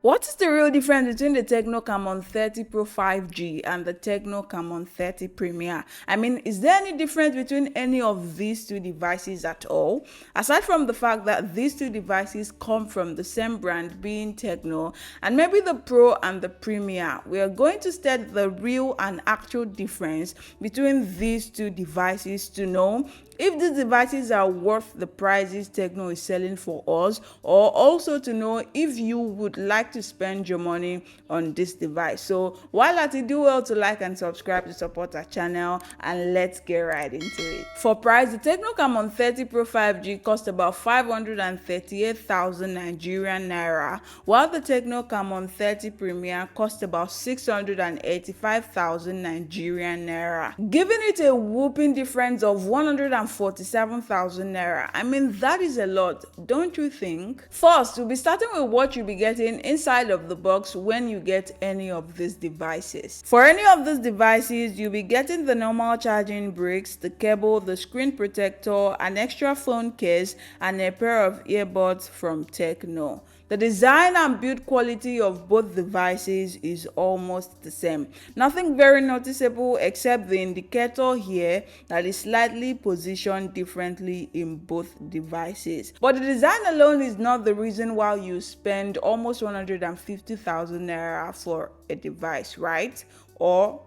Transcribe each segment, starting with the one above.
What is the real difference between the Tecno Camon 30 Pro 5G and the Tecno Camon 30 Premier? I mean, is there any difference between any of these two devices at all? Aside from the fact that these two devices come from the same brand, being Tecno, and maybe the Pro and the Premier, we are going to study the real and actual difference between these two devices to know if these devices are worth the prices Tecno is selling for us, or also to know if you would like to spend your money on this device. So while at it, do well to like and subscribe to support our channel, and let's get right into it. For price, the Tecno Camon 30 Pro 5G cost about 538,000 Nigerian naira, while the Tecno Camon 30 Premier cost about 685,000 Nigerian naira, giving it a whooping difference of 147,000 naira. I mean, that is a lot, don't you think? First, we'll be starting with what you'll be getting inside of the box when you get any of these devices. For any of these devices, you'll be getting the normal charging bricks, the cable, the screen protector, an extra phone case, and a pair of earbuds from Tecno. The design and build quality of both devices is almost the same. Nothing very noticeable except the indicator here that is slightly positioned differently in both devices. But the design alone is not the reason why you spend almost 150,000 naira for a device, right? Or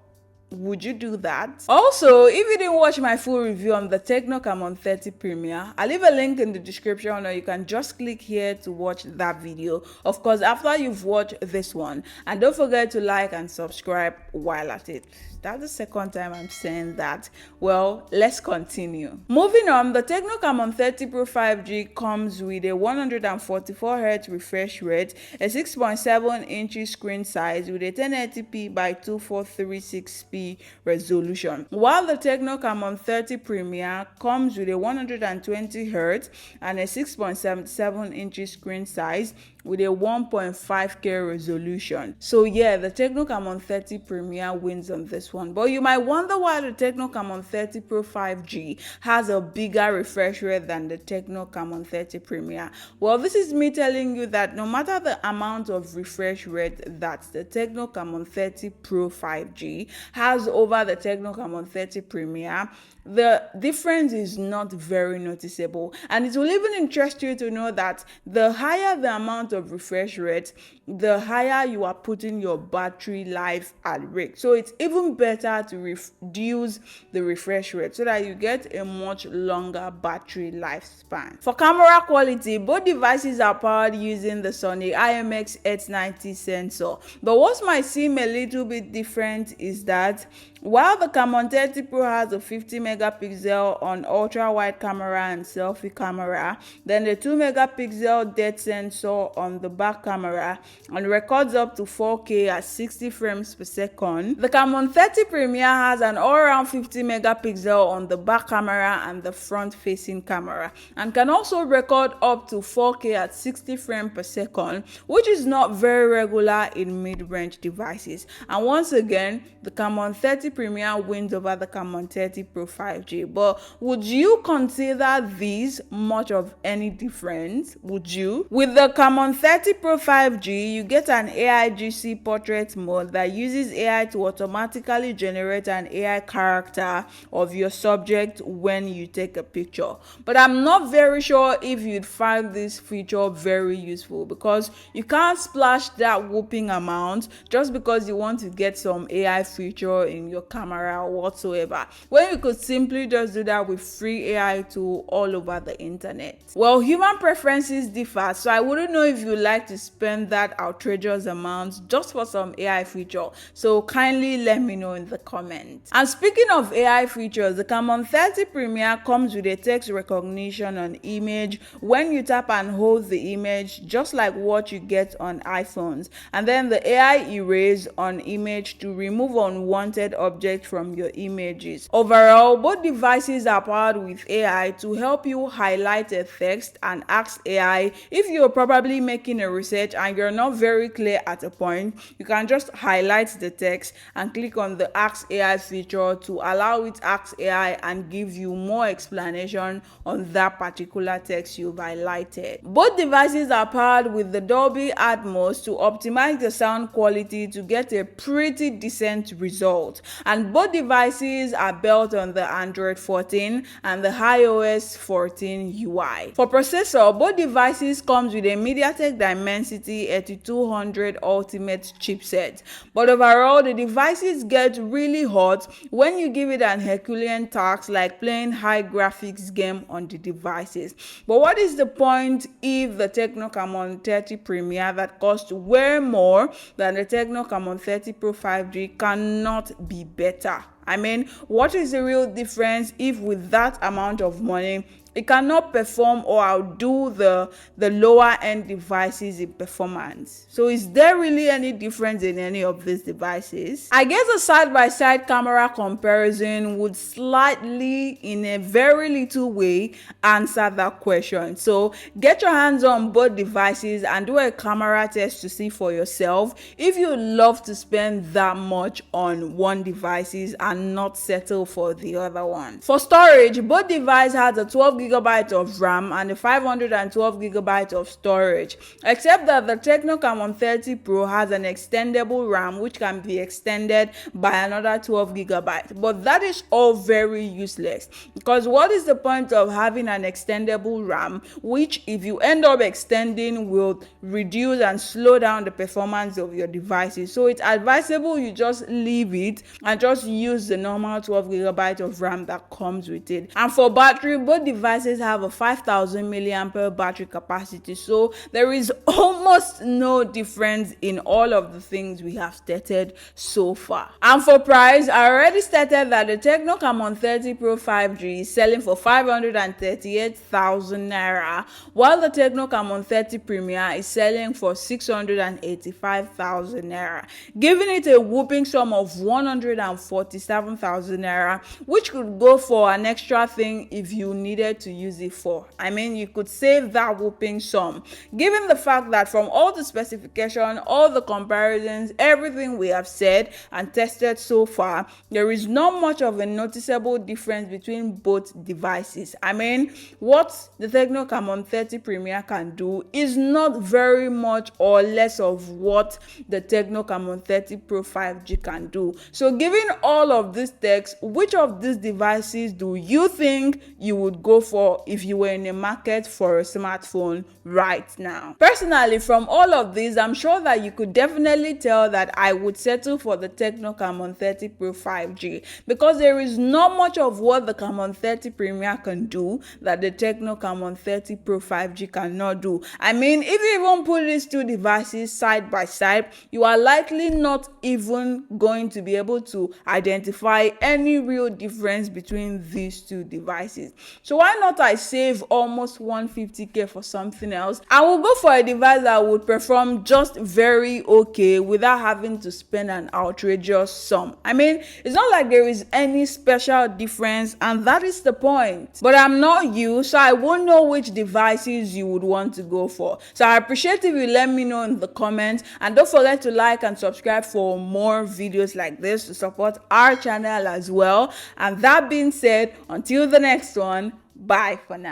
would you do that? Also, if you didn't watch my full review on the Tecno Camon 30 Premier, I'll leave a link in the description, or you can just click here to watch that video, of course, after you've watched this one. And don't forget to like and subscribe while at it. That's the second time I'm saying that. Well, let's continue. Moving on, the Tecno Camon 30 Pro 5G comes with a 144Hz refresh rate, a 6.7 inch screen size with a 1080p by 2436p resolution, while the Tecno Camon 30 Premier comes with a 120Hz and a 6.77 inch screen size with a 1.5K resolution. So yeah, the Tecno Camon 30 Premier wins on this one. But you might wonder why the Tecno Camon 30 Pro 5G has a bigger refresh rate than the Tecno Camon 30 Premier. Well, this is me telling you that no matter the amount of refresh rate that the Tecno Camon 30 Pro 5G has over the Tecno Camon 30 Premier, the difference is not very noticeable. And it will even interest you to know that the higher the amount of refresh rate, the higher you are putting your battery life at risk. So it's even better to reduce the refresh rate so that you get a much longer battery lifespan. For camera quality, both devices are powered using the Sony IMX890 sensor. But what might seem a little bit different is that while the Camon 30 Pro has a 50 megapixel on ultra wide camera and selfie camera, then the 2 megapixel depth sensor on the back camera, and records up to 4K at 60 frames per second, the Camon 30 Premier has an all-around 50 megapixel on the back camera and the front-facing camera, and can also record up to 4K at 60 frames per second, which is not very regular in mid-range devices. And once again, the Camon 30 Premier wins over the Camon 30 Pro 5G. But would you consider these much of any difference? Would you? With the Camon 30 Pro 5G, you get an AIGC portrait mode that uses AI to automatically generate an AI character of your subject when you take a picture. But I'm not very sure if you'd find this feature very useful, because you can't splash that whooping amount just because you want to get some AI feature in your camera whatsoever, when you could simply just do that with free AI tool all over the internet. Well, human preferences differ, so I wouldn't know if you like to spend that outrageous amount just for some AI feature. So kindly let me know in the comments. And speaking of AI features, the Camon 30 Premier comes with a text recognition on image when you tap and hold the image, just like what you get on iPhones, and then the AI erase on image to remove unwanted objects object from your images. Overall, both devices are powered with AI to help you highlight a text and ask AI. If you're probably making a research and you're not very clear at a point, you can just highlight the text and click on the Ask AI feature to allow it to ask AI and give you more explanation on that particular text you've highlighted. Both devices are powered with the Dolby Atmos to optimize the sound quality to get a pretty decent result. And both devices are built on the Android 14 and the iOS 14 UI. For processor, both devices comes with a MediaTek Dimensity 8200 Ultimate chipset. But overall, the devices get really hot when you give it an Herculean task like playing high graphics game on the devices. But what is the point if the Tecno Camon 30 Premier that costs way more than the Tecno Camon 30 Pro 5G cannot be better? I mean, what is the real difference if with that amount of money it cannot perform or outdo the lower end devices in performance? So is there really any difference in any of these devices? I guess a side-by-side camera comparison would slightly, in a very little way, answer that question. So get your hands on both devices and do a camera test to see for yourself if you love to spend that much on one devices and not settle for the other one. For storage, both devices has a 12GB of RAM and a 512GB of storage, except that the Tecno Camon 30 Pro has an extendable RAM which can be extended by another 12GB. But that is all very useless, because what is the point of having an extendable RAM which, if you end up extending, will reduce and slow down the performance of your devices? So it's advisable you just leave it and just use the normal 12GB of RAM that comes with it. And for battery, both devices have a 5000 milliampere battery capacity, so there is almost no difference in all of the things we have stated so far. And for price, I already stated that the Tecno Camon 30 Pro 5G is selling for 538,000 naira, while the Tecno Camon 30 Premier is selling for 685,000 naira, giving it a whooping sum of 147,000 naira, which could go for an extra thing if you needed to use it for. I mean, you could save that whooping sum, given the fact that from all the specification, all the comparisons, everything we have said and tested so far, there is not much of a noticeable difference between both devices. I mean, what the Tecno Camon 30 Premier can do is not very much or less of what the Tecno Camon 30 Pro 5G can do. So given all of these text, which of these devices do you think you would go for if you were in a market for a smartphone right now? Personally, from all of these, I'm sure that you could definitely tell that I would settle for the Tecno Camon 30 Pro 5G, because there is not much of what the Camon 30 Premier can do that the Tecno Camon 30 Pro 5G cannot do. I mean, if you even put these two devices side by side, you are likely not even going to be able to identify any real difference between these two devices. So why not I save almost 150k for something else? I will go for a device that would perform just very okay without having to spend an outrageous sum. I mean, it's not like there is any special difference, and that is the point. But I'm not you, so I won't know which devices you would want to go for. So I appreciate if you let me know in the comments, and don't forget to like and subscribe for more videos like this to support our channel as well. And that being said, until the next one, bye for now.